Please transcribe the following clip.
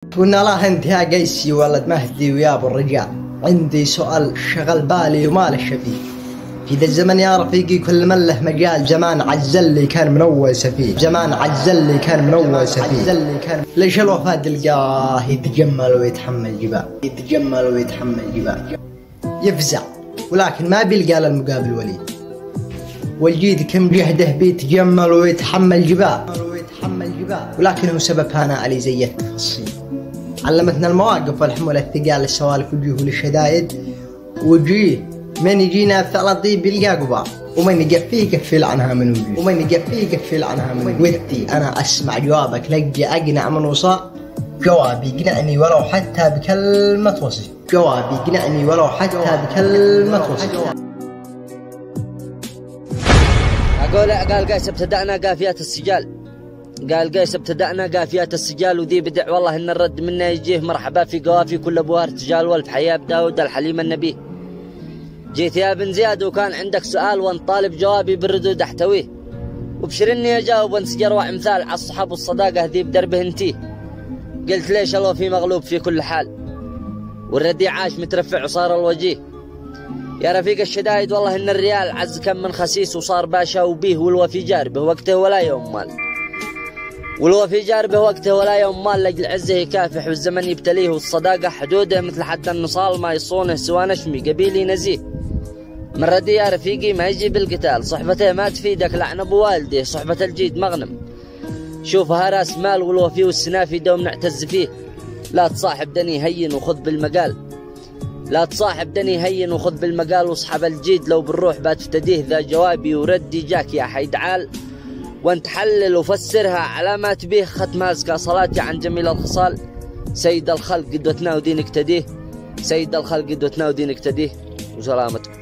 قلنا له انت يا قيسي ولد مهدي ويا ابو الرجال، عندي سؤال شغل بالي وما له شفيه. في ذا الزمن يا رفيقي كل من له مجال، زمان عزلي كان من اول سفيه، زمان عزلي كان من اول سفيه. ليش الوفاء تلقاه يتجمل ويتحمل جبال، يتجمل ويتحمل جبال، يفزع ولكن ما بيلقى للمقابل وليد، والجيد كم جهده بيتجمل ويتحمل جبال، ولكن هو سبب هانا علي زيت في الصين. علمتنا المواقف والحمول الثقال، السوالف وجيه للشدايد، وجيه من يجينا ثلاثي بيلقى قبار، ومن يقفيه يقفل عنها من وجيه، ومن يقفيه يقفل عنها من وجيه. ودي انا اسمع جوابك لقي اقنع من وصاء، جوابي يقنعني ولو حتى بكلمة وصف، جوابي يقنعني ولو حتى بكلمة وصف. قال قيس ابتدأنا قافيات السجال، قال قيس ابتدأنا قافيات السجال، وذي بدع والله ان الرد منا يجيه. مرحبا في قوافي كل ابوها ارتجال، والف حياة بداود الحليم النبي. جيت يا بن زياد وكان عندك سؤال وانت طالب جوابي بالردود احتويه، وبشرني اجاوب وانسجر وامثال على الصحاب والصداقه ذي بدربه انتيه. قلت ليش الله في مغلوب في كل حال، والردي عاش مترفع وصار الوجيه. يا رفيق الشدايد والله ان الريال عز كم من خسيس وصار باشا وبيه، والوفي جاربه وقته ولا يوم مال، والوفي جاربه وقته ولا يوم مال. لاجل عزه يكافح والزمن يبتليه، والصداقه حدوده مثل حد النصال ما يصونه سوى نشمي قبيلي نزيه. من ردي يا رفيقي ما يجي بالقتال، صحبته ما تفيدك لعن ابو والده، صحبة الجيد مغنم شوفها راس مال، والوفي والسنافي دوم نعتز فيه. لا تصاحب دني هين وخذ بالمقال، لا تصاحب دني هين وخذ بالمقال، واصحاب الجيد لو بالروح باتفتديه. ذا جوابي وردي جاك يا حيدعال، وانت حلل وفسرها على ما تبيه. ختمها ازكى صلاتي عن جميل الخصال، سيد الخلق قدوتنا ودينك تديه، سيد الخلق قدوتنا ودينك تديه. وسلامتكم.